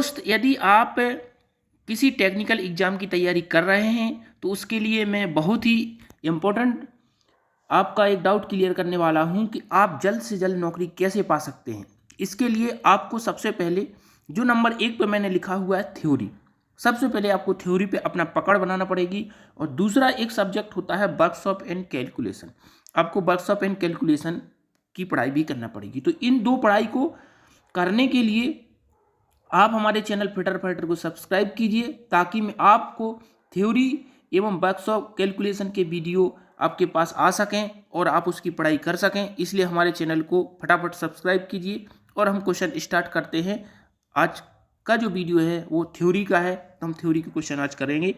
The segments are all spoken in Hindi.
दोस्त, यदि आप किसी टेक्निकल एग्ज़ाम की तैयारी कर रहे हैं तो उसके लिए मैं बहुत ही इम्पोर्टेंट आपका एक डाउट क्लियर करने वाला हूं कि आप जल्द से जल्द नौकरी कैसे पा सकते हैं। इसके लिए आपको सबसे पहले जो नंबर 1 पे मैंने लिखा हुआ है थ्योरी, सबसे पहले आपको थ्योरी पे अपना पकड़ बनाना पड़ेगी। और दूसरा एक सब्जेक्ट होता है वर्कशॉप एंड कैलकुलेशन, आपको वर्कशॉप एंड कैलकुलेशन की पढ़ाई भी करना पड़ेगी। तो इन दो पढ़ाई को करने के लिए आप हमारे चैनल फिटर फाइटर को सब्सक्राइब कीजिए ताकि मैं आपको थ्योरी एवं वर्कशॉप कैलकुलेशन के वीडियो आपके पास आ सकें और आप उसकी पढ़ाई कर सकें। इसलिए हमारे चैनल को फटाफट सब्सक्राइब कीजिए और हम क्वेश्चन स्टार्ट करते हैं। आज का जो वीडियो है वो थ्योरी का है, तो हम थ्योरी के क्वेश्चन आज करेंगे।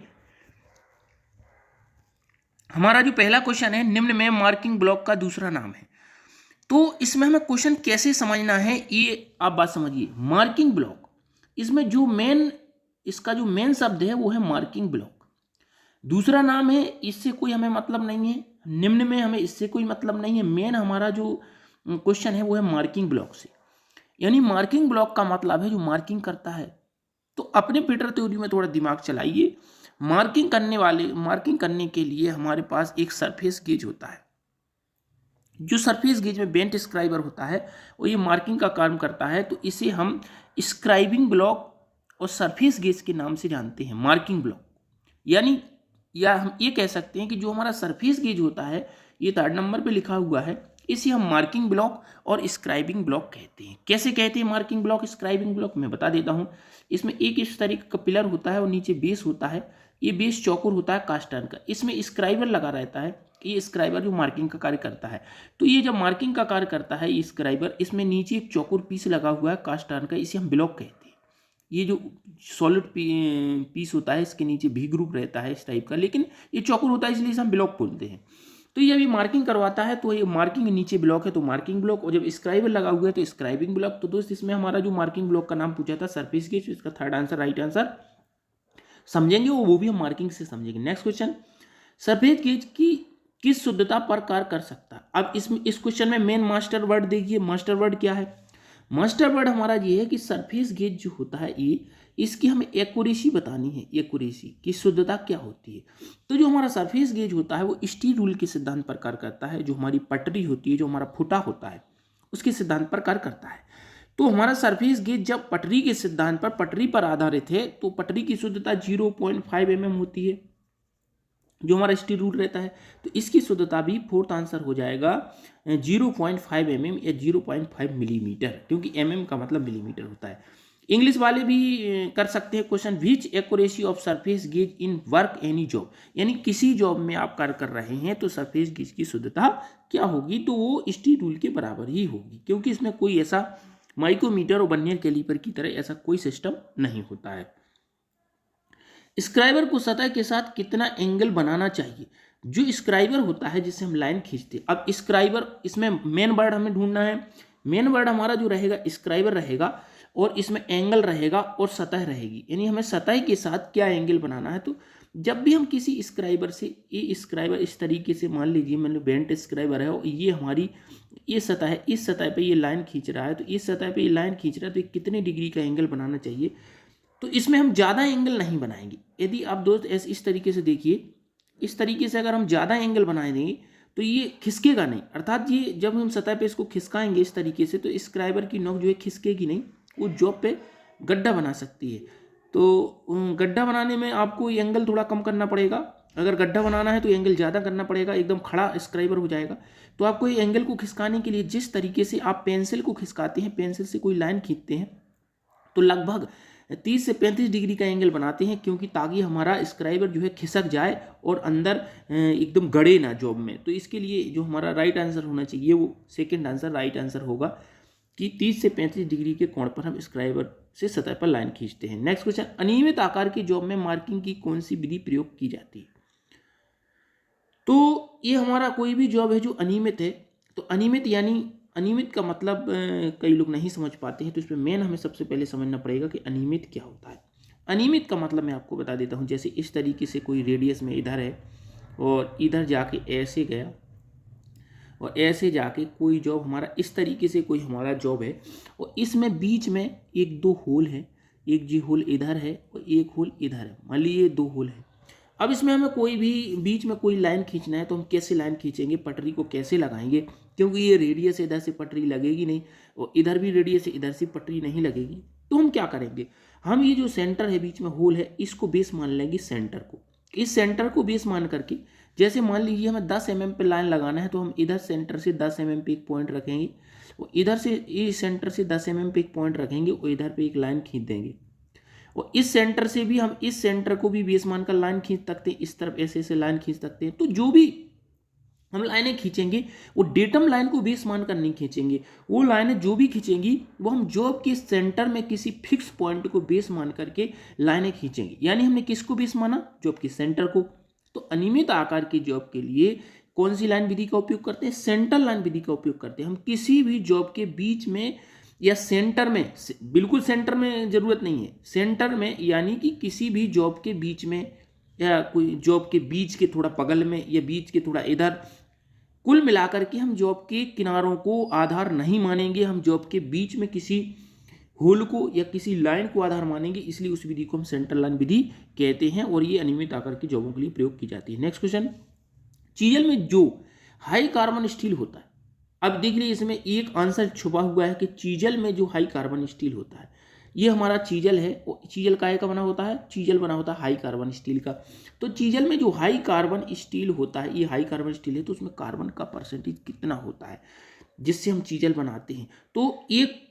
हमारा जो पहला क्वेश्चन है, निम्न में मार्किंग ब्लॉक का दूसरा नाम है। तो इसमें हमें क्वेश्चन कैसे समझना है ये आप बात समझिए। मार्किंग ब्लॉक, इसमें जो इसका जो मेन शब्द है वो है मार्किंग ब्लॉक। दूसरा नाम है, इससे कोई हमें मतलब नहीं है। निम्न में हमें इससे कोई मतलब नहीं है। मेन हमारा जो क्वेश्चन है वो है मार्किंग ब्लॉक से। यानी मार्किंग ब्लॉक का मतलब है जो मार्किंग करता है। तो अपने फिटर थ्योरी में थोड़ा दिमाग चलाइए। मार्किंग करने के लिए हमारे पास एक सरफेस गेज होता है। जो सरफेस गेज में बेंट स्क्राइबर होता है वो ये मार्किंग का काम करता है। तो इसे हम स्क्राइबिंग ब्लॉक और सरफेस गेज के नाम से जानते हैं, मार्किंग ब्लॉक। यानी या हम ये कह सकते हैं कि जो हमारा सरफेस गेज होता है, ये 3rd नंबर पे लिखा हुआ है, इसे हम मार्किंग ब्लॉक और स्क्राइबिंग ब्लॉक कहते हैं। कैसे कहते हैं मार्किंग ब्लॉक स्क्राइबिंग ब्लॉक, मैं बता देता हूँ। इसमें एक इस तरीके का पिलर होता है और नीचे बेस होता है। ये बेस चौकोर होता है कास्ट आयरन का, इसमें स्क्राइबर लगा रहता है। ये स्क्राइबर जो मार्किंग का कार्य करता है। तो ये जब मार्किंग का कार्य करता है ये स्क्राइबर, इसमें नीचे एक चौकोर पीस लगा हुआ है कास्ट आयरन का, इसे हम ब्लॉक कहते हैं। ये जो सॉलिड पीस होता है इसके नीचे भी ग्रुप रहता है इस टाइप का, लेकिन ये चौकोर होता है इसलिए इसे हम ब्लॉक बोलते हैं। तो ये अभी मार्किंग करवाता है तो ये मार्किंग नीचे ब्लॉक है तो मार्किंग ब्लॉक, और जब स्क्राइबर लगा हुआ है तो स्क्राइबिंग ब्लॉक। तो दोस्त इसमें हमारा जो मार्किंग ब्लॉक का नाम पूछा था सरफेस गेज, इसका 3rd आंसर राइट आंसर समझेंगे, वो भी हम मार्किंग से समझेंगे। नेक्स्ट क्वेश्चन, सरफेस गेज की किस शुद्धता पर कार्य कर सकता है। अब इसमें इस क्वेश्चन में मेन मास्टर वर्ड देखिए। मास्टर वर्ड क्या है? मास्टर वर्ड हमारा ये है कि सरफेस गेज जो होता है ये, इसकी हमें एक्यूरेसी बतानी है। एक्यूरेसी की शुद्धता क्या होती है? तो जो हमारा सरफेस गेज होता है वो स्टील रूल के सिद्धांत पर कार्य करता है। जो हमारी पटरी होती है, जो हमारा फुटा होता है, उसके सिद्धांत पर कार्य करता है। तो हमारा सरफेस गेज जब पटरी के सिद्धांत पर, पटरी पर आधारित है, तो पटरी की शुद्धता 0.5 mm होती है जो हमारा स्टील रूल रहता है। तो इसकी शुद्धता भी 4th आंसर हो जाएगा 0.5 mm या 0.5 मिलीमीटर, क्योंकि mm का मतलब मिलीमीटर होता है। इंग्लिश वाले भी कर सकते हैं question, which accuracy of surface gauge in work any job. यानी किसी जॉब में आप कार्य कर रहे हैं तो सरफेस गेज की शुद्धता क्या होगी? तो वो स्टील रूल के बराबर ही होगी, क्योंकि इसमें कोई ऐसा माइक्रोमीटर और वर्नियर कैलीपर की तरह ऐसा कोई सिस्टम नहीं होता है। स्क्राइबर को सतह के साथ कितना एंगल बनाना चाहिए? जो स्क्राइबर होता है जिससे हम लाइन खींचते हैं, अब स्क्राइबर, इसमें मेन वर्ड हमें ढूंढना है। मेन वर्ड हमारा जो रहेगा स्क्राइबर रहेगा, और इसमें एंगल रहेगा और सतह रहेगी। यानी हमें सतह के साथ क्या एंगल बनाना है। तो जब भी हम किसी स्क्राइबर से, ये स्क्राइबर इस तरीके से मान लीजिए, मतलब बेंट स्क्राइबर है और ये हमारी ये सतह है, इस सतह पे ये लाइन खींच रहा है, तो इस सतह पे ये लाइन खींच रहा है, तो ये कितने डिग्री का एंगल बनाना चाहिए? तो इसमें हम ज़्यादा एंगल नहीं बनाएंगे। यदि आप दोस्त ऐसे इस तरीके से देखिए, इस तरीके से अगर हम ज़्यादा एंगल बना देंगे तो ये खिसकेगा नहीं। अर्थात ये जब हम सतह पे इसको खिसकाएंगे इस तरीके से, तो स्क्राइबर की नोक जो है खिसकेगी नहीं, वो जॉब पे गड्ढा बना सकती है। तो गड्ढा बनाने में आपको ये एंगल थोड़ा कम करना पड़ेगा। अगर गड्ढा बनाना है तो एंगल ज़्यादा करना पड़ेगा, एकदम खड़ा स्क्राइबर हो जाएगा। तो आपको ये एंगल को खिसकाने के लिए जिस तरीके से आप पेंसिल को खिसकाते हैं, पेंसिल से कोई लाइन खींचते हैं, तो लगभग 30 से 35 डिग्री का एंगल बनाते हैं, क्योंकि ताकि हमारा स्क्राइबर जो है खिसक जाए और अंदर एकदम गड़े ना जॉब में। तो इसके लिए जो हमारा राइट आंसर होना चाहिए वो 2nd आंसर राइट आंसर होगा कि 30 से 35 डिग्री के कोण पर हम स्क्राइबर से सतह पर लाइन खींचते हैं। नेक्स्ट क्वेश्चन, अनियमित आकार की जॉब में मार्किंग की कौन सी विधि प्रयोग की जाती है? तो ये हमारा कोई भी जॉब है जो अनियमित है, तो अनियमित यानी अनियमित का मतलब कई लोग नहीं समझ पाते हैं, तो इसमें मेन हमें सबसे पहले समझना पड़ेगा कि अनियमित क्या होता है। अनियमित का मतलब मैं आपको बता देता हूँ। जैसे इस तरीके से कोई रेडियस में इधर है और इधर जाके ऐसे गया और ऐसे जाके कोई जॉब हमारा इस तरीके से कोई हमारा जॉब है, और इसमें बीच में 1-2 होल है, एक जी होल इधर है और एक होल इधर है, मान लीजिए 2 होल है। अब इसमें हमें कोई भी बीच में कोई लाइन खींचना है तो हम कैसे लाइन खींचेंगे, पटरी को कैसे लगाएंगे, क्योंकि ये रेडियस इधर से पटरी लगेगी नहीं और इधर भी रेडियस इधर से पटरी नहीं लगेगी। तो हम क्या करेंगे, हम ये जो सेंटर है बीच में होल है इसको बेस मान लेंगे सेंटर को। इस सेंटर को बेस मान करके जैसे मान लीजिए हमें 10 mm पे लाइन लगाना है तो हम इधर सेंटर से 10 mm पे एक पॉइंट रखेंगे और इधर से इस सेंटर से 10 mm पे एक पॉइंट रखेंगे और इधर पे एक लाइन खींच देंगे। और इस सेंटर से भी हम इस सेंटर को भी बेस मानकर लाइन खींच सकते हैं, इस तरफ ऐसे ऐसे लाइन खींच सकते हैं। तो जो भी हम लाइनें खींचेंगे वो डेटम लाइन को बेस मानकर नहीं खींचेंगे, वो लाइनें जो भी खींचेंगी वो हम जॉब के सेंटर में किसी फिक्स पॉइंट को बेस मान करके लाइनें खींचेंगे। यानी हमने किसको बेस माना, जॉब के सेंटर को। तो अनियमित आकार की जॉब के लिए कौन सी लाइन विधि का उपयोग करते हैं, सेंटर लाइन विधि का उपयोग करते हैं। हम किसी भी जॉब के बीच में या सेंटर में, बिल्कुल सेंटर में जरूरत नहीं है, सेंटर में यानी कि किसी भी जॉब के बीच में या कोई जॉब के बीच के थोड़ा बगल में या बीच के थोड़ा इधर, कुल मिलाकर के हम जॉब के किनारों को आधार नहीं मानेंगे, हम जॉब के बीच में किसी होल को या किसी लाइन को आधार मानेंगे, इसलिए उस विधि को हम सेंटर लाइन विधि कहते हैं और ये अनियमित आकार की जॉबों के लिए प्रयोग की जाती है। नेक्स्ट क्वेश्चन, चीजल में जो हाई कार्बन स्टील होता है, अब देख लीजिए इसमें एक आंसर छुपा हुआ है कि चीजल में जो हाई कार्बन स्टील होता है, ये हमारा चीजल है और चीजल काहे का बना होता है, चीजल बना होता है हाई कार्बन स्टील का। तो चीजल में जो हाई कार्बन स्टील होता है, ये हाई कार्बन स्टील है, तो उसमें कार्बन का परसेंटेज कितना होता है जिससे हम चीजल बनाते हैं। तो एक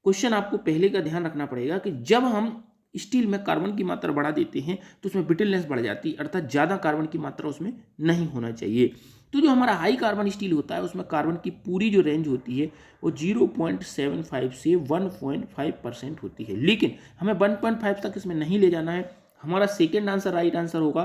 क्वेश्चन आपको पहले का ध्यान रखना पड़ेगा कि जब हम स्टील में कार्बन की मात्रा बढ़ा देते हैं तो उसमें ब्रिटलनेस बढ़ जाती है, अर्थात ज़्यादा कार्बन की मात्रा उसमें नहीं होना चाहिए। तो जो हमारा हाई कार्बन स्टील होता है उसमें कार्बन की पूरी जो रेंज होती है वो 0.75 से 1.5% होती है, लेकिन हमें 1.5 तक इसमें नहीं ले जाना है। हमारा सेकेंड आंसर राइट आंसर होगा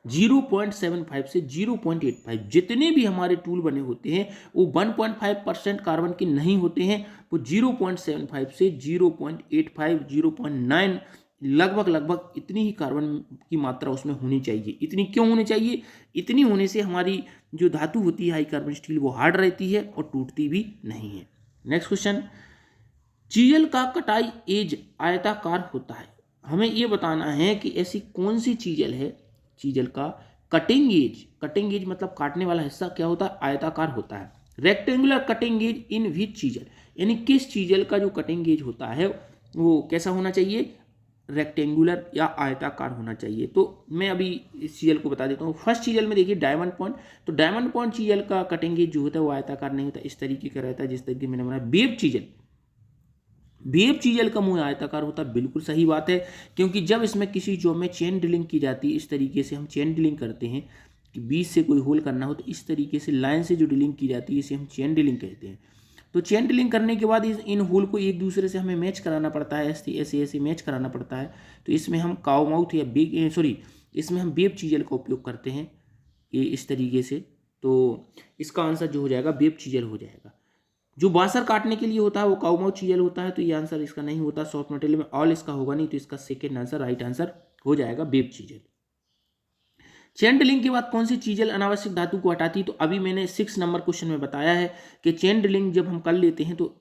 0.75 से 0.85। जितने भी हमारे टूल बने होते हैं वो 1.5% कार्बन के नहीं होते हैं, वो 0.75 से 0.85 0.9 लगभग इतनी ही कार्बन की मात्रा उसमें होनी चाहिए। इतनी क्यों होनी चाहिए, इतनी होने से हमारी जो धातु होती है हाई कार्बन स्टील वो हार्ड रहती है और टूटती भी नहीं है। नेक्स्ट क्वेश्चन, चीजल का कटाई एज आयताकार होता है। हमें ये बताना है कि ऐसी कौन सी चीजल है, चीजल का कटिंग एज मतलब काटने वाला हिस्सा क्या होता है, आयताकार होता है। Rectangular cutting edge in which chisel, यानी किस चीजल का जो कटिंग एज होता है वो कैसा होना चाहिए, रेक्टेंगुलर या आयताकार होना चाहिए। तो मैं अभी इस चीजल को बता देता हूँ। फर्स्ट चीजल में देखिए डायमंड पॉइंट, तो डायमंड पॉइंट चीजल का कटिंग एज जो होता है वो आयताकार नहीं होता, इस तरीके का रहता है जिस तरीके मैंने बनाया। वेब चीजल का मुंह आयताकार होता है, बिल्कुल सही बात है, क्योंकि जब इसमें किसी जॉब में चेन ड्रिलिंग की जाती है, इस तरीके से हम चेन ड्रिलिंग करते हैं कि बीच से कोई होल करना हो तो इस तरीके से लाइन से जो ड्रिलिंग की जाती है इसे हम चेन ड्रिलिंग कहते हैं। तो चेन ड्रिलिंग करने के बाद इन होल को एक दूसरे से हमें मैच कराना पड़ता है, ऐसे मैच कराना पड़ता है। तो इसमें हम काउ माउथ या इसमें हम वेब चीजल का उपयोग करते हैं ये इस तरीके से। तो इसका आंसर जो हो जाएगा वेब चीजल हो जाएगा। जो बासर काटने के लिए होता है वो काउ माउथ चीजल होता है, तो ये आंसर इसका नहीं होता। सॉफ्ट मटेरियल में ऑल इसका होगा नहीं, तो इसका सेकेंड आंसर राइट आंसर हो जाएगा वेब चीजल। चेन ड्रिलिंग के बाद कौन सी चीजल अनावश्यक धातु को हटाती, तो अभी मैंने 6 नंबर क्वेश्चन में बताया है कि चेन ड्रिलिंग जब हम कर लेते हैं तो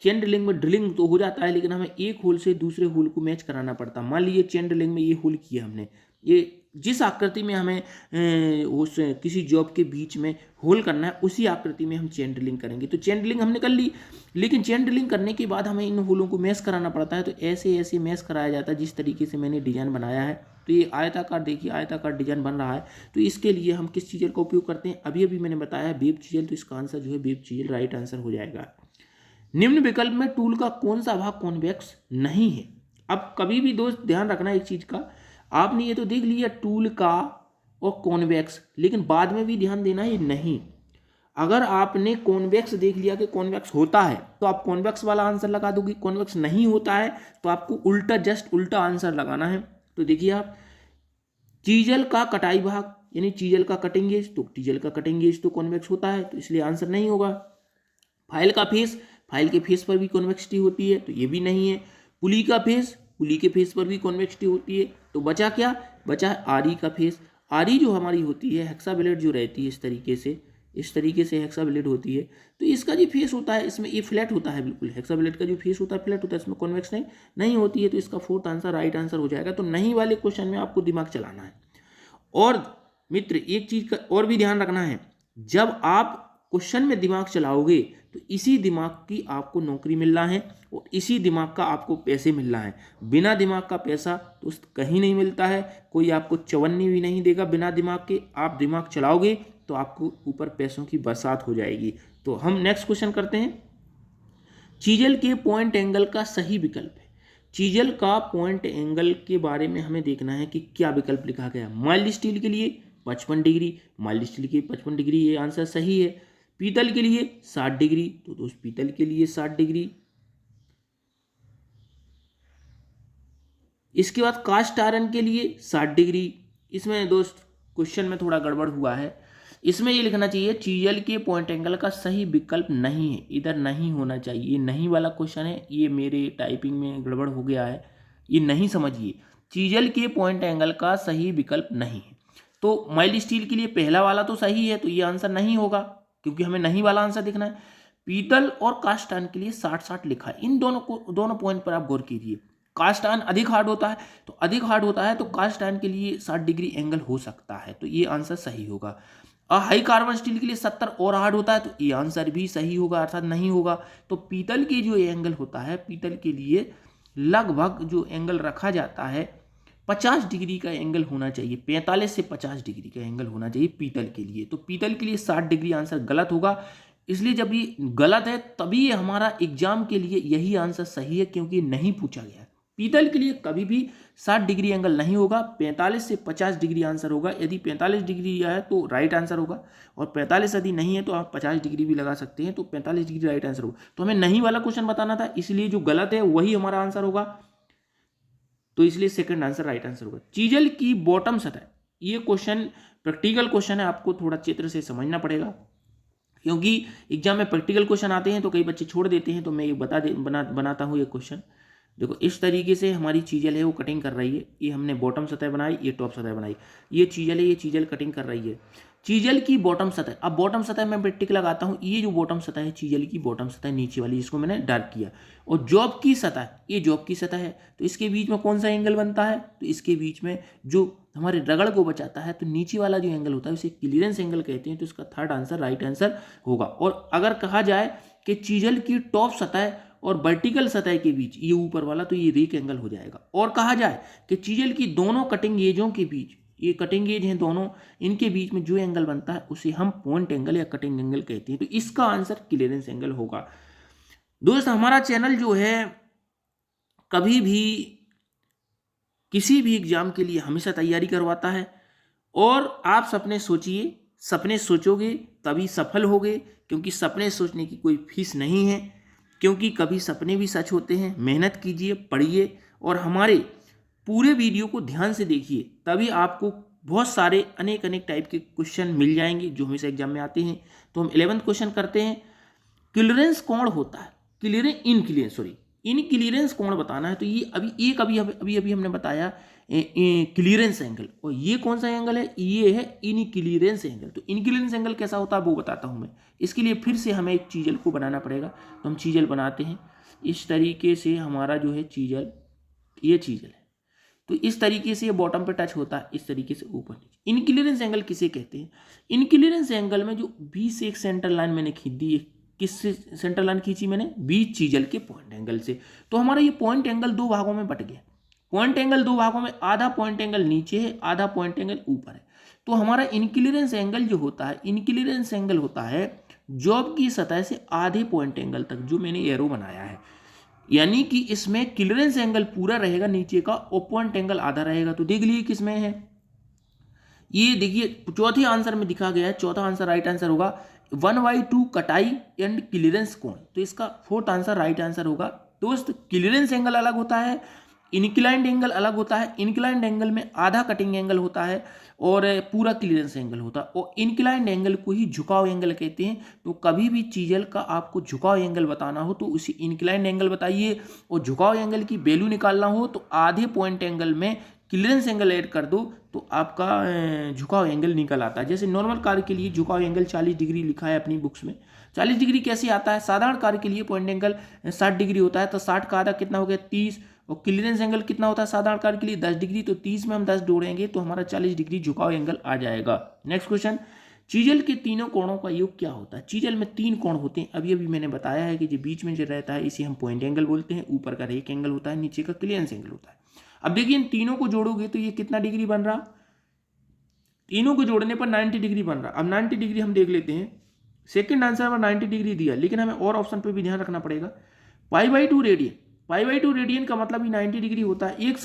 चेन ड्रिलिंग में ड्रिलिंग तो हो जाता है, लेकिन हमें एक होल से दूसरे होल को मैच कराना पड़ता है। मान लीजिए चेन ड्रिलिंग में ये होल किया हमने, ये जिस आकृति में हमें उस किसी जॉब के बीच में होल करना है उसी आकृति में हम चेन ड्रिलिंग करेंगे। तो चेन ड्रिलिंग हमने कर ली, लेकिन चेन ड्रिलिंग करने के बाद हमें इन होलों को मैच कराना पड़ता है। तो ऐसे मैच कराया जाता है जिस तरीके से मैंने डिजाइन बनाया है। तो ये आयताकार, देखिए आयताकार डिजाइन बन रहा है। तो इसके लिए हम किस चीजल का उपयोग करते हैं, अभी मैंने बताया वेब चीजल, तो इसका आंसर जो है वेब चीजल राइट आंसर हो जाएगा। निम्न विकल्प में टूल का कौन सा भाग कॉन्वेक्स नहीं है। अब कभी भी दोस्त ध्यान रखना एक चीज का, आपने ये तो देख लिया टूल का और कॉन्वेक्स, लेकिन बाद में भी ध्यान देना है नहीं। अगर आपने कॉन्वेक्स देख लिया कि कॉन्वेक्स होता है तो आप कॉन्वेक्स वाला आंसर लगा दोगे, कॉन्वेक्स नहीं होता है तो आपको उल्टा, जस्ट उल्टा आंसर लगाना है। तो देखिए आप, चीजल का कटाई भाग यानी चीजल का कटिंग एज, तो चीजल का कटिंग एज तो कॉन्वेक्स होता है, तो इसलिए आंसर नहीं होगा। फाइल का फेस, फाइल के फेस पर भी कॉन्वेक्सिटी होती है, तो ये भी नहीं है। पुली का फेस, पुली के फेस पर भी कॉन्वेक्सिटी होती है, तो बचा क्या, बचा आरी का फेस। आरी जो हमारी होती है हेक्साब्लेड जो रहती है इस तरीके से, इस तरीके से हेक्साब्लेड होती है। तो इसका जो फेस होता है इसमें ये फ्लैट होता है, बिल्कुल हेक्साब्लेड का जो फेस होता है फ्लैट होता है, इसमें कॉन्वेक्स नहीं होती है। तो इसका फोर्थ आंसर राइट आंसर हो जाएगा। तो नहीं वाले क्वेश्चन में आपको दिमाग चलाना है। और मित्र एक चीज का और भी ध्यान रखना है, जब आप क्वेश्चन में दिमाग चलाओगे तो इसी दिमाग की आपको नौकरी मिलना है और इसी दिमाग का आपको पैसे मिलना है। बिना दिमाग का पैसा तो कहीं नहीं मिलता है, कोई आपको चवन्नी भी नहीं देगा बिना दिमाग के। आप दिमाग चलाओगे तो आपको ऊपर पैसों की बरसात हो जाएगी। तो हम नेक्स्ट क्वेश्चन करते हैं। चीजल के पॉइंट एंगल का सही विकल्प है। चीजल का पॉइंट एंगल के बारे में हमें देखना है कि क्या विकल्प लिखा गया। माइल्ड स्टील के लिए 55 डिग्री, माइल्ड स्टील के 55 डिग्री, ये आंसर सही है। पीतल के लिए 60 डिग्री, तो दोस्त पीतल के लिए 60 डिग्री। इसके बाद कास्ट आयरन के लिए 60 डिग्री। इसमें दोस्त क्वेश्चन में थोड़ा गड़बड़ हुआ है, इसमें ये लिखना चाहिए चीजल के पॉइंट एंगल का सही विकल्प नहीं है, इधर नहीं होना चाहिए। ये नहीं वाला क्वेश्चन है, ये मेरे टाइपिंग में गड़बड़ हो गया है, ये नहीं समझिए। चीजल के पॉइंट एंगल का सही विकल्प नहीं है। तो माइल्ड स्टील के लिए पहला वाला तो सही है, तो ये आंसर नहीं होगा क्योंकि हमें नहीं वाला आंसर देखना है। पीतल और कास्ट आयरन के लिए 60-60 लिखा है। इन दोनों पॉइंट पर आप गौर कीजिए। कास्ट आयरन अधिक हार्ड होता है, तो अधिक हार्ड होता है तो कास्ट आयरन के लिए 60 डिग्री एंगल हो सकता है, तो ये आंसर सही होगा। हाई कार्बन स्टील के लिए 70 और हार्ड होता है, तो ये आंसर भी सही होगा, अर्थात नहीं होगा। तो पीतल के जो एंगल होता है, पीतल के लिए लगभग जो एंगल रखा जाता है 50 डिग्री का एंगल होना चाहिए, 45 से 50 डिग्री का एंगल होना चाहिए पीतल के लिए। तो पीतल के लिए 60 डिग्री आंसर गलत होगा। इसलिए जब ये गलत है तभी ये हमारा एग्जाम के लिए यही आंसर सही है, क्योंकि नहीं पूछा गया है। पीतल के लिए कभी भी 60 डिग्री एंगल नहीं होगा, 45 से 50 डिग्री आंसर होगा। यदि 45 डिग्री है तो राइट आंसर होगा, और 45 यदि नहीं है तो आप 50 डिग्री भी लगा सकते हैं, तो 45 डिग्री राइट आंसर होगा। तो हमें नहीं वाला क्वेश्चन बताना था, इसलिए जो गलत है वही हमारा आंसर होगा, तो इसलिए सेकंड आंसर राइट आंसर होगा। चीजल की बॉटम सतह, ये क्वेश्चन प्रैक्टिकल क्वेश्चन है, आपको थोड़ा चित्र से समझना पड़ेगा, क्योंकि एग्जाम में प्रैक्टिकल क्वेश्चन आते हैं तो कई बच्चे छोड़ देते हैं। तो मैं ये बनाता हूँ ये क्वेश्चन। देखो इस तरीके से हमारी चीजल है वो कटिंग कर रही है, ये हमने बॉटम सतह बनाई, ये टॉप सतह बनाई, ये चीजल है, ये चीजल कटिंग कर रही है। चीजल की बॉटम सतह, अब बॉटम सतह में मैं टिक लगाता हूँ, ये जो बॉटम सतह है चीजल की बॉटम सतह नीचे वाली, जिसको मैंने डार्क किया, और जॉब की सतह, ये जॉब की सतह है। तो इसके बीच में कौन सा एंगल बनता है, तो इसके बीच में जो हमारे रगड़ को बचाता है, तो नीचे वाला जो एंगल होता है उसे क्लीयरेंस एंगल कहते हैं। तो इसका थर्ड आंसर राइट आंसर होगा। और अगर कहा जाए कि चीजल की टॉप सतह और वर्टिकल सतह के बीच, ये ऊपर वाला, तो ये रेक एंगल हो जाएगा। और कहा जाए कि चीजल की दोनों कटिंग एजों के बीच, ये कटिंग एज हैं दोनों, इनके बीच में जो एंगल बनता है उसे हम पॉइंट एंगल या कटिंग एंगल कहते हैं। तो इसका आंसर क्लीयरेंस एंगल होगा। दोस्त हमारा चैनल जो है कभी भी किसी भी एग्जाम के लिए हमेशा तैयारी करवाता है, और आप सपने सोचिए, सपने सोचोगे तभी सफल होगे, क्योंकि सपने सोचने की कोई फीस नहीं है, क्योंकि कभी सपने भी सच होते हैं। मेहनत कीजिए, पढ़िए, और हमारे पूरे वीडियो को ध्यान से देखिए, तभी आपको बहुत सारे अनेक टाइप के क्वेश्चन मिल जाएंगे जो हमेशा एग्जाम में आते हैं। तो हम 11th क्वेश्चन करते हैं। क्लीयरेंस कौन होता है, इनक्लीयरेंस कोण बताना है। तो ये अभी हमने बताया क्लीयरेंस एंगल, और ये कौन सा एंगल है, ये है इनक्लीयरेंस एंगल। तो इनक्लीयरेंस एंगल कैसा होता है वो बताता हूं मैं। इसके लिए फिर से हमें एक चीजल को बनाना पड़ेगा, तो हम चीजल बनाते हैं। इस तरीके से हमारा जो है चीजल, ये चीजल है, तो इस तरीके से ये बॉटम पे टच होता है, इस तरीके से ऊपर नीचे। इनक्लीयरेंस एंगल किसे कहते हैं, इनक्लीयरेंस एंगल में जो बीच से एक सेंटर लाइन मैंने खींच दी, किससे सेंटर लाइन खींची मैंने, बीच चीजल के पॉइंट एंगल से। तो हमारा ये पॉइंट एंगल दो भागों में बट गया। पॉइंट एंगल दो भागों में, आधा पॉइंट एंगल नीचे है, आधा पॉइंट एंगल ऊपर है। तो हमारा इनक्लीयरेंस एंगल जो होता है, इनक्लीयरेंस एंगल होता है जॉब की सतह से आधे पॉइंट एंगल तक, जो मैंने एरो बनाया है। यानी कि इसमें क्लीयरेंस एंगल पूरा रहेगा नीचे का, और पॉइंट एंगल आधा रहेगा। तो देख लीजिए किसमें है, ये देखिए चौथे आंसर में दिखा गया है। चौथा आंसर राइट आंसर होगा 1/2 कटाई एंड क्लीयरेंस कोण। तो इसका फोर्थ आंसर राइट आंसर होगा। दोस्त क्लीयरेंस एंगल अलग होता है, इंक्लाइंड एंगल अलग होता है। इंक्लाइंड एंगल में आधा कटिंग एंगल होता है और पूरा क्लीयरेंस एंगल होता है, और इंक्लाइंड एंगल को ही झुकाव एंगल कहते हैं। तो कभी भी चीजल का आपको झुकाव एंगल बताना हो तो उसे इंक्लाइंड एंगल बताइए, और झुकाव एंगल की वैल्यू निकालना हो तो आधे पॉइंट एंगल में क्लियरेंस एंगल ऐड कर दो तो आपका झुकाव एंगल निकल आता है। जैसे नॉर्मल कार के लिए झुकाव एंगल 40 डिग्री लिखा है अपनी बुक्स में, 40 डिग्री कैसे आता है? साधारण कार के लिए पॉइंट एंगल 60 डिग्री होता है, तो 60 का आधा कितना हो गया 30, और क्लियरेंस एंगल कितना होता है साधारण कार के लिए 10 डिग्री, तो 30 में हम 10 जोड़ेंगे तो हमारा 40 डिग्री झुकाव एंगल आ जाएगा। नेक्स्ट क्वेश्चन, चीजल के तीनों कोणों का योग क्या होता है? चीजल में 3 कोण होते हैं, अभी अभी मैंने बताया है कि जो बीच में जो रहता है इसे हम पॉइंट एंगल बोलते हैं, ऊपर का रेक एंगल होता है, नीचे का क्लियरेंस एंगल होता है। अब देखिए इन तीनों को जोड़ोगे तो ये कितना डिग्री बन रहा? तीनों को जोड़ने पर 90 डिग्री बन रहा। अब 90 डिग्री हम देख लेते हैं, सेकंड आंसर में 90 डिग्री दिया, लेकिन हमें और ऑप्शन पे भी ध्यान रखना पड़ेगा। π/2 रेडियन, π/2 रेडियन का मतलब भी 90 डिग्री होता है। एक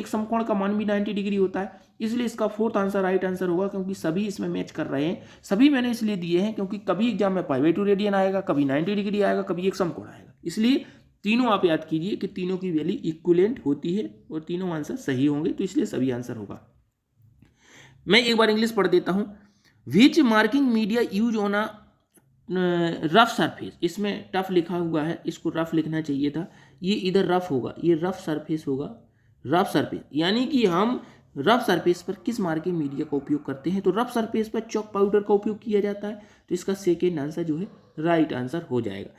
समकोण का मान भी 90 डिग्री होता है, इसलिए इसका फोर्थ आंसर राइट आंसर होगा, क्योंकि सभी इसमें मैच कर रहे हैं। सभी मैंने इसलिए दिए हैं क्योंकि कभी एग्जाम में π/2 रेडियन आएगा, कभी 90 डिग्री आएगा, कभी एक समकोण आएगा, इसलिए तीनों आप याद कीजिए कि तीनों की वैल्यू इक्विवेलेंट होती है और तीनों आंसर सही होंगे, तो इसलिए सभी आंसर होगा। मैं एक बार इंग्लिश पढ़ देता हूं। Which marking media use on a rough surface, इसमें टफ लिखा हुआ है, इसको रफ लिखना चाहिए था, ये इधर रफ होगा, ये रफ सरफेस होगा। रफ सरफेस यानी कि हम रफ सरफेस पर किस मार्किंग मीडिया का उपयोग करते हैं? तो रफ सरफेस पर चॉक पाउडर का उपयोग किया जाता है, तो इसका सेकेंड आंसर जो है राइट आंसर हो जाएगा।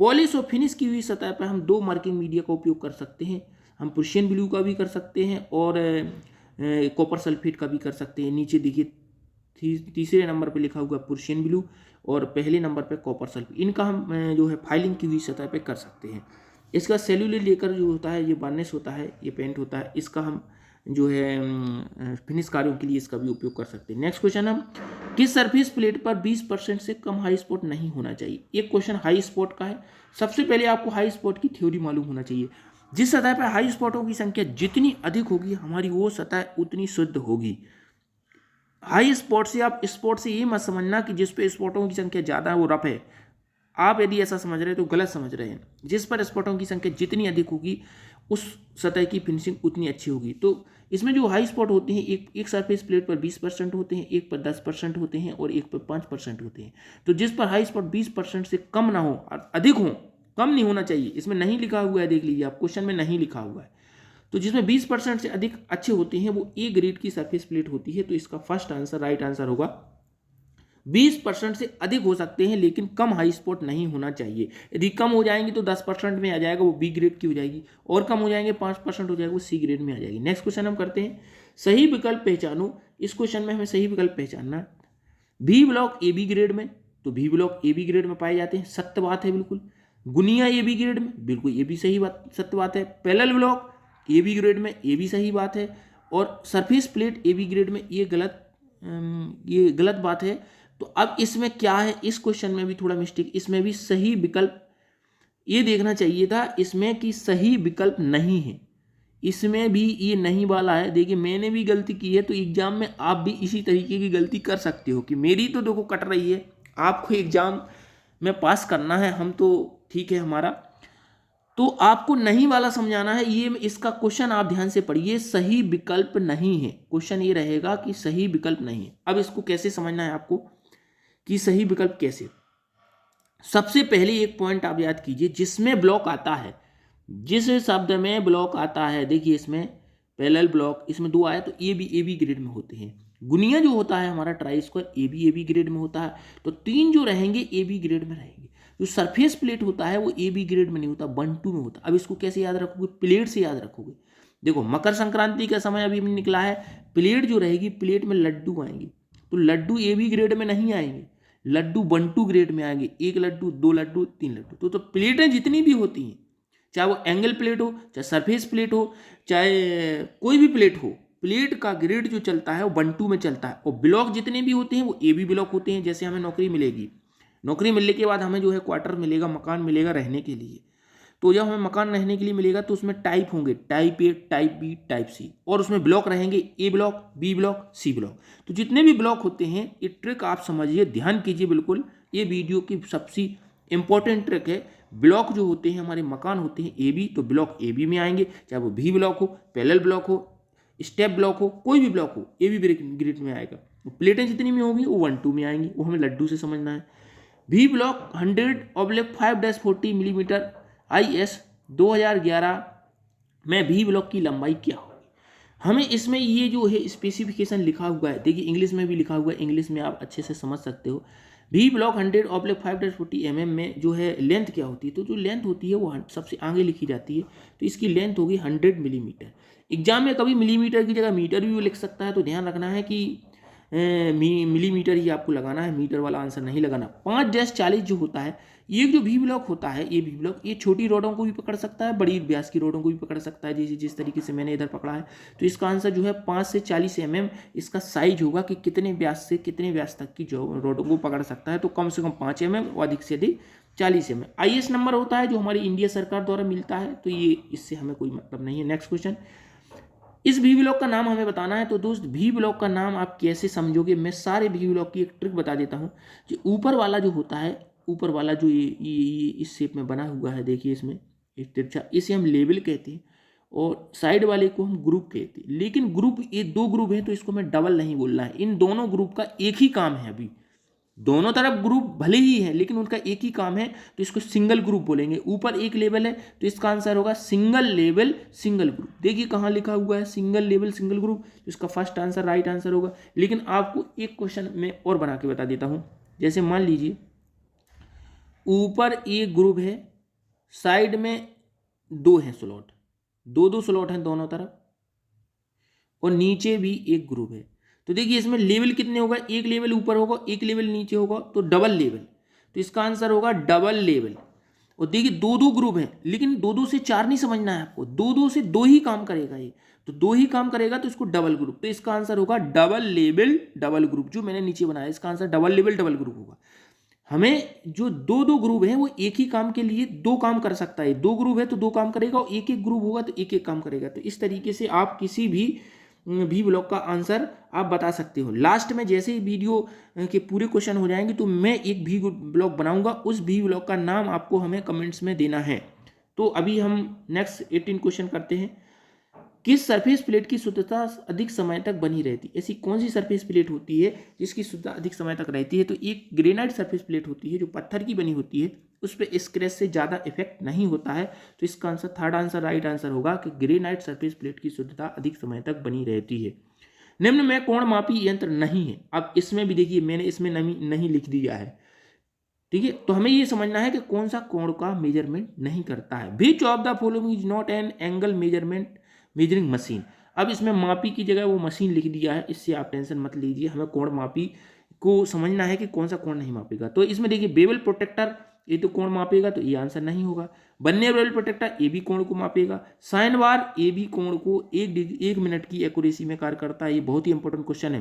पॉलिश और फिनिश की हुई सतह पर हम 2 मार्किंग मीडिया का उपयोग कर सकते हैं, हम प्रूशियन ब्लू का भी कर सकते हैं और कॉपर सल्फेट का भी कर सकते हैं। नीचे देखिए तीसरे नंबर पे लिखा हुआ प्रूशियन ब्लू और पहले नंबर पे कॉपर सल्फेट, इनका हम जो है फाइलिंग की हुई सतह पे कर सकते हैं। इसका सेल्यूलर लेकर जो होता है ये वार्निश होता है, ये पेंट होता है, इसका हम जो है फिनिश कार्यों के लिए इसका भी उपयोग कर सकते हैं। नेक्स्ट क्वेश्चन, हम किस सरफेस प्लेट पर 20% से कम हाई स्पॉट नहीं होना चाहिए? एक क्वेश्चन हाई स्पॉट का है। सबसे पहले आपको हाई स्पॉट की थ्योरी मालूम होना चाहिए। जिस सतह पर हाई स्पॉटों की संख्या जितनी अधिक होगी हमारी वो सतह उतनी शुद्ध होगी। हाई स्पॉट से आप स्पॉट से ये मत समझना कि जिस पे स्पॉटों की संख्या ज़्यादा है वो रफ है। आप यदि ऐसा समझ रहे हैं तो गलत समझ रहे हैं। जिस पर स्पॉटों की संख्या जितनी अधिक होगी उस सतह की फिनिशिंग उतनी अच्छी होगी। तो इसमें जो हाई स्पॉट होते हैं एक सरफेस प्लेट पर 20% होते हैं, एक पर 10% होते हैं और एक पर 5% होते हैं। तो जिस पर हाई स्पॉट 20% से कम ना हो, अधिक हो, कम नहीं होना चाहिए, इसमें नहीं लिखा हुआ है, देख लीजिए आप क्वेश्चन में नहीं लिखा हुआ है। तो जिसमें 20% से अधिक अच्छे होते हैं वो ए ग्रेड की सरफेस प्लेट होती है, तो इसका फर्स्ट आंसर राइट आंसर होगा। 20% से अधिक हो सकते हैं लेकिन कम हाई स्पॉट नहीं होना चाहिए। यदि कम हो जाएंगे तो 10% में आ जाएगा, वो बी ग्रेड की हो जाएगी, और कम हो जाएंगे 5% हो जाएगा, वो सी ग्रेड में आ जाएगी। नेक्स्ट क्वेश्चन हम करते हैं, सही विकल्प पहचानो। इस क्वेश्चन में हमें सही विकल्प पहचानना। B block A B grade में, तो B block A B grade में पाए जाते हैं, सत्य बात है बिल्कुल। गुनिया ए बी ग्रेड में, बिल्कुल ये भी सही बात, सत्य बात है। Parallel block A B grade में, ये भी सही बात है। और surface plate A B grade में, ये गलत बात है। तो अब इसमें क्या है, इस क्वेश्चन में भी थोड़ा मिस्टेक, इसमें भी सही विकल्प ये देखना चाहिए था इसमें कि सही विकल्प नहीं है, इसमें भी ये नहीं वाला है। देखिए मैंने भी गलती की है, तो एग्जाम में आप भी इसी तरीके की गलती कर सकते हो कि मेरी तो देखो कट रही है, आपको एग्जाम में पास करना है, हम तो ठीक है हमारा, तो आपको नहीं वाला समझाना है। ये इसका क्वेश्चन आप ध्यान से पढ़िए, सही विकल्प नहीं है, क्वेश्चन ये रहेगा कि सही विकल्प नहीं है। अब इसको कैसे समझना है आपको कि सही विकल्प कैसे? सबसे पहले एक पॉइंट आप याद कीजिए, जिसमें ब्लॉक आता है, जिस शब्द में ब्लॉक आता है, देखिए इसमें पैरेलल ब्लॉक, इसमें 2 आया तो ए बी ग्रेड में होते हैं। गुनिया जो होता है हमारा try square A B grade में होता है, तो 3 जो रहेंगे ए बी ग्रेड में रहेंगे। जो सरफेस प्लेट होता है वो ए बी ग्रेड में नहीं होता, 1-2 में होता। अब इसको कैसे याद रखोगे? प्लेट से याद रखोगे। देखो मकर संक्रांति का समय अभी निकला है, प्लेट जो रहेगी प्लेट में लड्डू आएंगे, तो लड्डू ए बी ग्रेड में नहीं आएंगे, लड्डू 1-2 ग्रेड में आएंगे, 1 लड्डू 2 लड्डू 3 लड्डू। तो प्लेटें जितनी भी होती हैं, चाहे वो एंगल प्लेट हो, चाहे सरफेस प्लेट हो, चाहे कोई भी प्लेट हो, प्लेट का ग्रेड जो चलता है वो 1-2 में चलता है। और ब्लॉक जितने भी होते हैं वो ए बी ब्लॉक होते हैं। जैसे हमें नौकरी मिलेगी, नौकरी मिलने के बाद हमें जो है क्वार्टर मिलेगा, मकान मिलेगा रहने के लिए, तो जब हमें मकान रहने के लिए मिलेगा तो उसमें टाइप होंगे, type A, type B, type C, और उसमें ब्लॉक रहेंगे, A block, B block, C block. तो जितने भी ब्लॉक होते हैं, ये ट्रिक आप समझिए, ध्यान कीजिए बिल्कुल, ये वीडियो की सबसे इंपॉर्टेंट ट्रिक है। ब्लॉक जो होते हैं हमारे मकान होते हैं ए बी, तो ब्लॉक ए बी में आएंगे, चाहे वो बी ब्लॉक हो, पैरेलल ब्लॉक हो, स्टेप ब्लॉक हो, कोई भी ब्लॉक हो, ए बी ग्रेड में आएगा। प्लेटें जितनी में होंगी वो 1-2 में आएंगी, वो हमें लड्डू से समझना है। भी ब्लॉक 100/5-40 मिलीमीटर IS 2011 में भी ब्लॉक की लंबाई क्या होगी? हमें इसमें ये जो है स्पेसिफिकेशन लिखा हुआ है, देखिए इंग्लिश में भी लिखा हुआ है, इंग्लिश में आप अच्छे से समझ सकते हो। वी ब्लॉक 100/5-40 mm में जो है लेंथ क्या होती है, तो जो लेंथ होती है वो सबसे आगे लिखी जाती है, तो इसकी लेंथ होगी 100 मिलीमीटर। एग्जाम में कभी मिलीमीटर की जगह मीटर भी वो लिख सकता है, तो ध्यान रखना है कि मिलीमीटर ही आपको लगाना है, मीटर वाला आंसर नहीं लगाना। 5-40 जो होता है, ये जो वी ब्लॉक होता है, ये वी ब्लॉक ये छोटी रोडों को भी पकड़ सकता है, बड़ी व्यास की रोडों को भी पकड़ सकता है, जैसे जिस तरीके से मैंने इधर पकड़ा है। तो इसका आंसर जो है 5 से 40 mm इसका साइज होगा कि कितने व्यास से कितने व्यास तक की जो रोडों को पकड़ सकता है, तो कम से कम 5 mm और अधिक से अधिक 40 mm। IS नंबर होता है जो हमारी इंडिया सरकार द्वारा मिलता है, तो ये इससे हमें कोई मतलब नहीं है। नेक्स्ट क्वेश्चन, इस वी ब्लॉक का नाम हमें बताना है। तो दोस्त वी ब्लॉक का नाम आप कैसे समझोगे, मैं सारे वी ब्लॉक की एक ट्रिक बता देता हूँ। जो ऊपर वाला जो होता है, ऊपर वाला जो ये इस शेप में बना हुआ है, देखिए इसमें एक तिरछा, इसे हम लेवल कहते हैं, और साइड वाले को हम ग्रुप कहते हैं। लेकिन ग्रुप, ये दो ग्रुप है तो इसको मैं डबल नहीं बोलना है, इन दोनों ग्रुप का एक ही काम है। अभी दोनों तरफ ग्रुप भले ही है लेकिन उनका एक ही काम है, तो इसको सिंगल ग्रुप बोलेंगे। ऊपर एक लेवल है तो इसका आंसर होगा सिंगल लेवल सिंगल ग्रुप। देखिए कहाँ लिखा हुआ है सिंगल लेवल सिंगल ग्रुप, तो इसका फर्स्ट आंसर राइट आंसर होगा। लेकिन आपको एक क्वेश्चन में और बना के बता देता हूँ। जैसे मान लीजिए ऊपर एक ग्रुप है, साइड में दो हैं स्लॉट, दो स्लॉट हैं दोनों तरफ, और नीचे भी एक ग्रुप है। तो देखिए इसमें लेवल कितने होगा, एक लेवल ऊपर होगा एक लेवल नीचे होगा, तो डबल लेवल, तो इसका आंसर होगा डबल लेवल। और देखिए दो ग्रुप हैं, लेकिन दो से चार नहीं समझना है आपको, दो से दो ही काम करेगा ये, तो दो ही काम करेगा तो इसको डबल ग्रुप, तो इसका आंसर होगा डबल लेवल डबल ग्रुप। जो मैंने नीचे बनाया इसका answer double level double group होगा। हमें जो दो ग्रुप हैं वो एक ही काम के लिए दो काम कर सकता है, दो ग्रुप है तो दो काम करेगा, और एक एक ग्रुप होगा तो एक एक काम करेगा। तो इस तरीके से आप किसी भी ब्लॉक का आंसर आप बता सकते हो। लास्ट में जैसे ही वीडियो के पूरे क्वेश्चन हो जाएंगे तो मैं एक भी ब्लॉक बनाऊंगा, उस भी ब्लॉक का नाम आपको हमें कमेंट्स में देना है। तो अभी हम नेक्स्ट 18 क्वेश्चन करते हैं। किस सरफेस प्लेट की शुद्धता अधिक समय तक बनी रहती है? ऐसी कौन सी सरफेस प्लेट होती है जिसकी शुद्धता अधिक समय तक रहती है? तो एक ग्रेनाइट सरफेस प्लेट होती है जो पत्थर की बनी होती है, उस पर स्क्रैच से ज़्यादा इफेक्ट नहीं होता है। तो इसका answer third answer right answer होगा कि ग्रेनाइट सरफेस प्लेट की शुद्धता अधिक समय तक बनी रहती है। निम्न में कोण मापी यंत्र नहीं है। अब इसमें भी देखिए मैंने इसमें नहीं लिख दिया है, ठीक है। तो हमें ये समझना है कि कौन सा कोण का मेजरमेंट नहीं करता है। Which of the following is not an angle measuring machine. अब इसमें मापी की जगह वो मशीन लिख दिया है, इससे आप टेंशन मत लीजिए। हमें कोण मापी को समझना है कि कौन सा कोण नहीं मापेगा। तो इसमें देखिए बेवल प्रोटेक्टर, ये तो कोण मापेगा, तो ये आंसर नहीं होगा। बर्नियर बेवल प्रोटेक्टर ये भी कोण को मापेगा। साइन बार ये भी कोण को 1 मिनट की एक्यूरेसी में कार्य करता है। ये बहुत ही इंपॉर्टेंट क्वेश्चन है।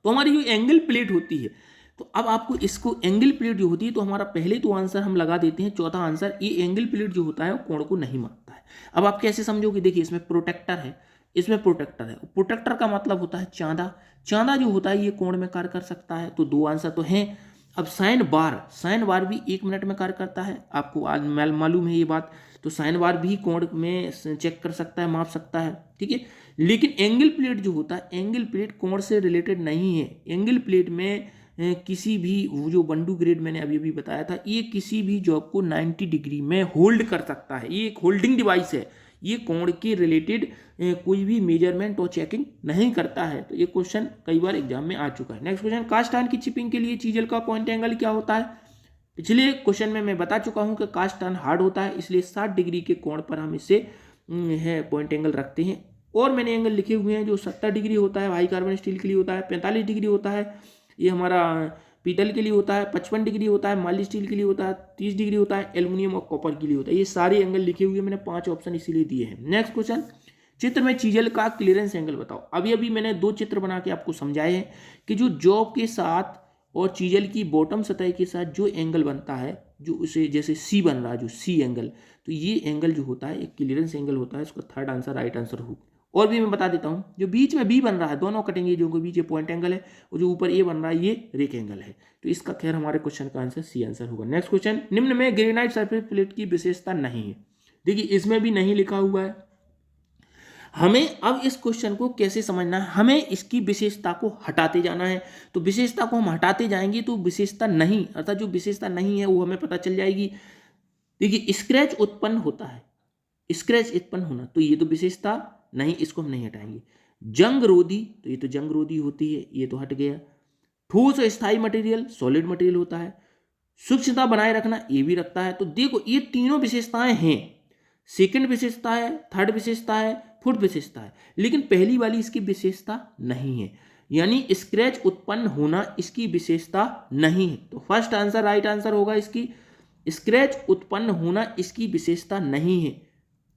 तो हमारी जो एंगल प्लेट होती है, तो अब आपको इसको एंगल प्लेट जो होती है, तो हमारा पहले तो आंसर हम लगा देते हैं, चौथा आंसर, ये एंगल प्लेट जो होता है वो कोण को नहीं मापता है। अब आप कैसे समझोगे? देखिए इसमें प्रोटेक्टर है, इसमें प्रोटेक्टर है, प्रोटेक्टर का मतलब होता है चांदा। चांदा जो होता है ये कोण में कार्य कर सकता है, तो दो आंसर तो हैं। अब साइन बार भी 1 मिनट में कार्य करता है, आपको आज मालूम है ये बात। तो साइन बार भी कोण में चेक कर सकता है, माप सकता है, ठीक है। लेकिन एंगल प्लेट जो होता है, एंगल प्लेट कोण से रिलेटेड नहीं है। एंगल प्लेट में किसी भी, वो जो बंडू ग्रेड मैंने अभी बताया था, ये किसी भी जॉब को 90 डिग्री में होल्ड कर सकता है। ये एक होल्डिंग डिवाइस है, ये कोण के रिलेटेड कोई भी मेजरमेंट और चेकिंग नहीं करता है। तो ये क्वेश्चन कई बार एग्जाम में आ चुका है। नेक्स्ट क्वेश्चन, कास्ट आयरन की चिपिंग के लिए चीजल का पॉइंट एंगल क्या होता है? पिछले क्वेश्चन में मैं बता चुका हूं कि कास्ट आयरन हार्ड होता है, इसलिए 60 डिग्री के कोण पर हम इसे है पॉइंट एंगल रखते हैं। और मैंने एंगल लिखे हुए हैं, जो 70 डिग्री होता है हाई कार्बन स्टील के लिए होता है, 45 डिग्री होता है ये हमारा पीतल के लिए होता है, 55 डिग्री होता है माइल्ड स्टील के लिए होता है, 30 डिग्री होता है एल्युमिनियम और कॉपर के लिए होता है। ये सारे एंगल लिखे हुए मैंने 5 ऑप्शन इसीलिए दिए हैं। नेक्स्ट क्वेश्चन, चित्र में चीजल का क्लियरेंस एंगल बताओ। अभी मैंने 2 चित्र बना के आपको समझाए हैं कि जो जॉब के साथ और चीजल की बॉटम सतह के साथ जो एंगल बनता है, जो उसे जैसे सी बन रहा है, जो सी एंगल, तो ये एंगल जो होता है एक क्लियरेंस एंगल होता है। इसका थर्ड आंसर राइट आंसर होगा। और भी मैं बता देता हूं, जो बीच में बी बन रहा है, दोनों कटेंगे, जो बीच ये पॉइंट एंगल है, और जो ऊपर ए बन रहा है ये रेक एंगल है। तो इसका खैर हमारे क्वेश्चन का आंसर सी आंसर होगा। नेक्स्ट क्वेश्चन, निम्न में ग्रेनाइट सरफेस प्लेट की विशेषता नहीं है। देखिए इसमें भी नहीं लिखा हुआ है। हमें अब इस क्वेश्चन को कैसे समझना है? हमें इसकी विशेषता को हटाते जाना है। तो विशेषता को हम हटाते जाएंगे तो विशेषता नहीं, अर्थात जो विशेषता नहीं है वो हमें पता चल जाएगी। देखिए स्क्रैच उत्पन्न होता है, स्क्रैच उत्पन्न होना, तो ये तो विशेषता नहीं, इसको हम नहीं हटाएंगे। जंग रोधी, तो ये तो जंग रोधी होती है, ये तो हट गया। ठोस और स्थायी मटेरियल, सॉलिड मटेरियल होता है। सूक्ष्मता बनाए रखना, ये भी रखता है। तो देखो ये तीनों विशेषताएं हैं। सेकंड विशेषता है, थर्ड विशेषता है, फोर्थ विशेषता है, लेकिन पहली वाली इसकी विशेषता नहीं है, यानी स्क्रैच उत्पन्न होना इसकी विशेषता नहीं है। तो फर्स्ट आंसर राइट आंसर होगा इसकी, स्क्रैच उत्पन्न होना इसकी विशेषता नहीं है।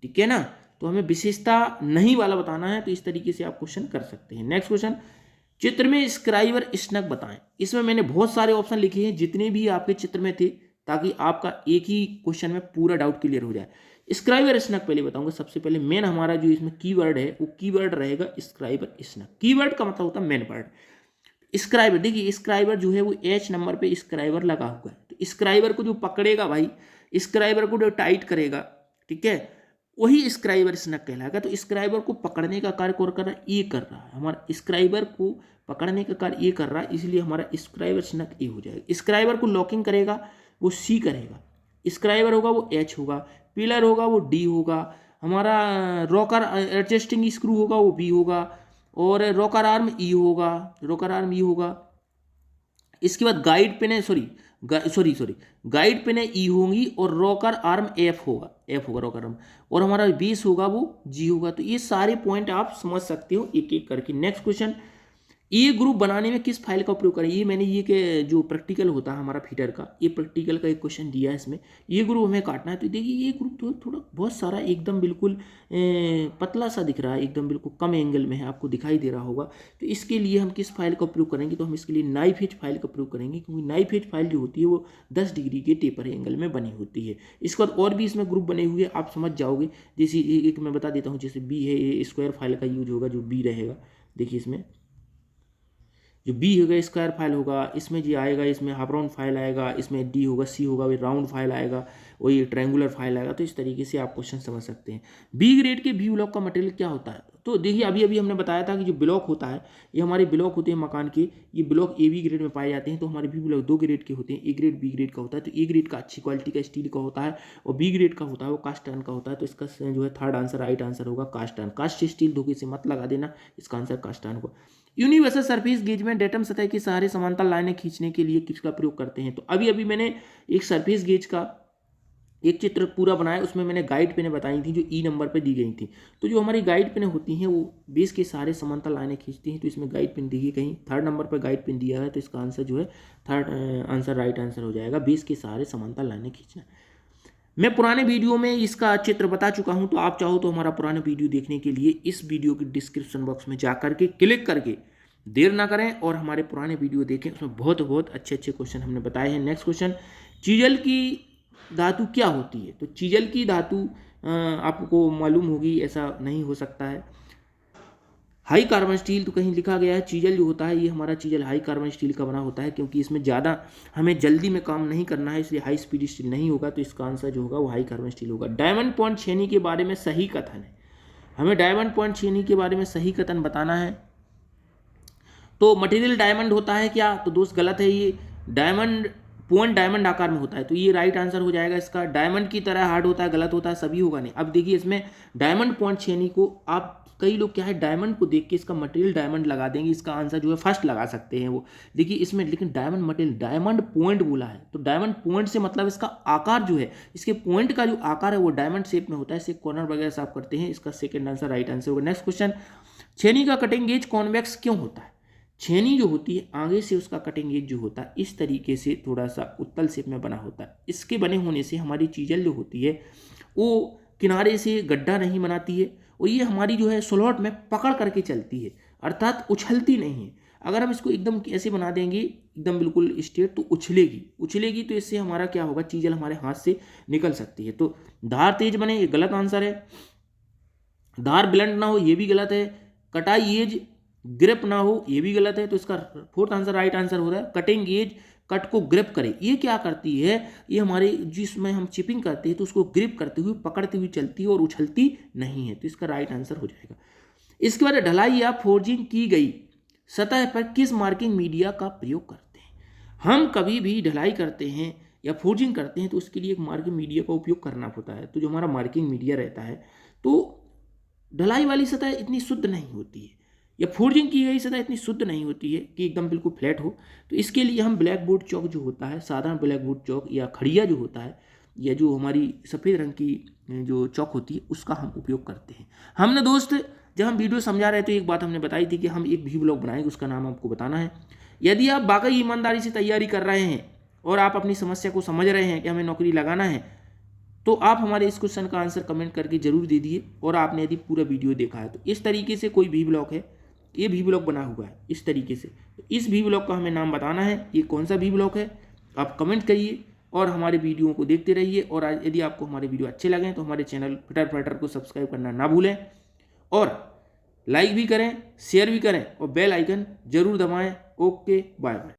ठीक है ना, तो हमें विशेषता नहीं वाला बताना है, तो इस तरीके से आप क्वेश्चन कर सकते हैं। नेक्स्ट क्वेश्चन, चित्र में स्क्राइबर स्नग बताएं। इसमें मैंने बहुत सारे ऑप्शन लिखे हैं जितने भी आपके चित्र में थे, ताकि आपका एक ही क्वेश्चन में पूरा डाउट क्लियर हो जाए। स्क्राइबर स्नग पहले बताऊंगा। सबसे पहले मेन हमारा जो इसमें कीवर्ड है वो कीवर्ड रहेगा स्क्राइबर स्नग। कीवर्ड का मतलब होता है मेन वर्ड। स्क्राइबर, देखिए स्क्राइबर जो है वो एच नंबर पे स्क्राइबर लगा हुआ है, तो स्क्राइबर को जो पकड़ेगा भाई, स्क्राइबर को जो टाइट करेगा, ठीक है, वही स्क्राइबर स्नग कहलाएगा। तो स्क्राइबर को पकड़ने का कार्य कौन कर रहा है, ये कर रहा है हमारा, स्क्राइबर को पकड़ने का कार्य ये कर रहा है, इसलिए हमारा स्क्राइबर स्नग ए हो जाएगा। स्क्राइबर को लॉकिंग करेगा वो सी करेगा, स्क्राइबर होगा वो एच होगा, पिलर होगा वो डी होगा, हमारा रॉकर एडजस्टिंग स्क्रू होगा वो बी होगा, और रॉकर आर्म ई होगा, रॉकर आर्म ई होगा। इसके बाद गाइड पिन है, सॉरी गाइड पिन है ई होंगी, और रॉकर आर्म एफ होगा रॉकर आर्म, और हमारा बेस होगा वो जी होगा। तो ये सारे पॉइंट आप समझ सकते हो एक एक करके। नेक्स्ट क्वेश्चन, ये ग्रुप बनाने में किस फाइल का उपयोग करें। ये मैंने ये के जो प्रैक्टिकल होता है हमारा फीडर का, ये प्रैक्टिकल का एक क्वेश्चन दिया है, इसमें ये ग्रुप हमें काटना है। तो देखिए ये ग्रुप तो थोड़ा बहुत सारा एकदम बिल्कुल पतला सा दिख रहा है, एकदम बिल्कुल कम एंगल में है, आपको दिखाई दे रहा होगा। तो इसके लिए हम किस फाइल का उपयोग करेंगे, तो हम इसके लिए नाइफ एज फाइल का उपयोग करेंगे, क्योंकि नाइफ एज फाइल जो होती है वो 10 डिग्री के टेपर एंगल में बनी होती है। इसके बाद और भी इसमें ग्रुप बने हुए आप समझ जाओगे। जैसे एक मैं बता देता हूँ, जैसे बी है, ये स्क्वायर फाइल का यूज होगा, जो बी रहेगा। देखिए इसमें जो बी होगा स्क्वायर फाइल होगा, इसमें जी आएगा, इसमें हाफ राउंड फाइल आएगा, इसमें डी होगा, सी होगा, वही राउंड फाइल आएगा, और ये ट्रायंगुलर फाइल आएगा। तो इस तरीके से आप क्वेश्चन समझ सकते हैं। बी ग्रेड के बी ब्लॉक का मटेरियल क्या होता है, तो देखिए अभी हमने बताया था कि जो ब्लॉक होता है, ये हमारे ब्लॉक होते हैं मकान के, ये ब्लॉक ए बी ग्रेड में पाए जाते हैं। तो हमारे बी ब्लॉक 2 ग्रेड के होते हैं, ए ग्रेड बी ग्रेड का होता है। तो ए ग्रेड का अच्छी क्वालिटी का स्टील का होता है, और बी ग्रेड का होता है वो कास्ट आयरन का होता है। तो इसका जो है थर्ड आंसर राइट आंसर होगा कास्ट आयरन। कास्ट स्टील धोखे से मत लगा देना, इसका आंसर कास्ट आयरन होगा। यूनिवर्सल सरफेस गेज में डेटम सतह के सहारे समांतर लाइनें खींचने के लिए किसका प्रयोग करते हैं। तो अभी मैंने एक सरफेस गेज का एक चित्र पूरा बनाया, उसमें मैंने गाइड पेनें बताई थी जो ई नंबर पे दी गई थी। तो जो हमारी गाइड पेनें होती हैं वो बेस के सहारे समांतर लाइनें खींचती हैं। तो इसमें गाइड पेन दी गई कहीं थर्ड नंबर पर गाइड पेन दिया है, तो इसका आंसर जो है थर्ड आंसर राइट आंसर हो जाएगा, बेस के सहारे समांतर लाइनें खींचना। मैं पुराने वीडियो में इसका चित्र बता चुका हूं, तो आप चाहो तो हमारा पुराना वीडियो देखने के लिए इस वीडियो के डिस्क्रिप्शन बॉक्स में जा करके क्लिक करके देर ना करें और हमारे पुराने वीडियो देखें, उसमें बहुत अच्छे क्वेश्चन हमने बताए हैं। नेक्स्ट क्वेश्चन, चीजल की धातु क्या होती है। तो चीजल की धातु आपको मालूम होगी, ऐसा नहीं हो सकता है। हाई कार्बन स्टील, तो कहीं लिखा गया है चीजल जो होता है ये हमारा चीजल हाई कार्बन स्टील का बना होता है, क्योंकि इसमें ज़्यादा हमें जल्दी में काम नहीं करना है, इसलिए हाई स्पीड स्टील नहीं होगा। तो इसका आंसर जो होगा वो हाई कार्बन स्टील होगा। डायमंड पॉइंट छेनी के बारे में सही कथन है, हमें डायमंड पॉइंट छेनी के बारे में सही कथन बताना है। तो मटेरियल डायमंड होता है क्या, तो दोस्त गलत है, ये डायमंड पॉइंट डायमंड आकार में होता है। तो ये राइट आंसर हो जाएगा इसका। डायमंड की तरह हार्ड होता है, गलत होता है, सभी होगा नहीं। अब देखिए इसमें डायमंड पॉइंट छेनी को आप कई लोग क्या है डायमंड को देख के इसका मटेरियल डायमंड लगा देंगे, इसका आंसर जो है फर्स्ट लगा सकते हैं वो। देखिए इसमें लेकिन डायमंड मटेरियल डायमंड पॉइंट बोला है, तो डायमंड पॉइंट से मतलब इसका आकार जो है, इसके पॉइंट का जो आकार है वो डायमंड शेप में होता है, इससे कॉर्नर वगैरह साफ करते हैं। इसका सेकंड आंसर राइट आंसर होगा। नेक्स्ट क्वेश्चन, छेनी का कटिंग गेज कॉन्वेक्स क्यों होता है। छेनी जो होती है आगे से उसका कटिंग एज जो होता है इस तरीके से थोड़ा सा उत्तल शेप में बना होता है। इसके बने होने से हमारी चीजल जो होती है वो किनारे से गड्ढा नहीं बनाती है, और ये हमारी जो है स्लॉट में पकड़ करके चलती है, अर्थात उछलती नहीं है। अगर हम इसको एकदम ऐसे बना देंगे एकदम बिल्कुल स्ट्रेट, तो उछलेगी, तो इससे हमारा क्या होगा, चीजल हमारे हाथ से निकल सकती है। तो धार तेज बने, ये गलत आंसर है। धार ब्लंट ना हो, ये भी गलत है। कटाई एज ग्रिप ना हो, ये भी गलत है। तो इसका फोर्थ आंसर राइट आंसर हो रहा है कटिंग एज कट को ग्रिप करे। ये क्या करती है, ये हमारे जिसमें हम चिपिंग करते हैं तो उसको ग्रिप करते हुए पकड़ते हुए चलती है और उछलती नहीं है। तो इसका राइट आंसर हो जाएगा। इसके बाद ढलाई या फोर्जिंग की गई सतह पर किस मार्किंग मीडिया का प्रयोग करते हैं। हम कभी भी ढलाई करते हैं या फोर्जिंग करते हैं तो उसके लिए एक मार्किंग मीडिया का उपयोग करना होता है। तो जो हमारा मार्किंग मीडिया रहता है, तो ढलाई वाली सतह इतनी शुद्ध नहीं होती है, या फोर्जिंग की गई सतह इतनी शुद्ध नहीं होती है कि एकदम बिल्कुल फ्लैट हो। तो इसके लिए हम ब्लैक बोर्ड चौक जो होता है, साधारण ब्लैक बोर्ड चौक या खड़िया जो होता है, या जो हमारी सफ़ेद रंग की जो चौक होती है, उसका हम उपयोग करते हैं। हमने दोस्त जब हम वीडियो समझा रहे तो एक बात हमने बताई थी कि हम एक भी ब्लॉग बनाएंगे, उसका नाम आपको बताना है। यदि आप वाकई ईमानदारी से तैयारी कर रहे हैं और आप अपनी समस्या को समझ रहे हैं कि हमें नौकरी लगाना है, तो आप हमारे इस क्वेश्चन का आंसर कमेंट करके जरूर दे दिए। और आपने यदि पूरा वीडियो देखा है तो इस तरीके से कोई भी ब्लॉग है, ये भी ब्लॉग बना हुआ है इस तरीके से, तो इस भी ब्लॉग का हमें नाम बताना है, ये कौन सा भी ब्लॉग है। आप कमेंट करिए और हमारे वीडियो को देखते रहिए। और यदि आपको हमारे वीडियो अच्छे लगें तो हमारे चैनल फिटर फाइटर को सब्सक्राइब करना ना भूलें, और लाइक भी करें, शेयर भी करें, और बेल आइकन जरूर दबाएं। Okay, bye bye.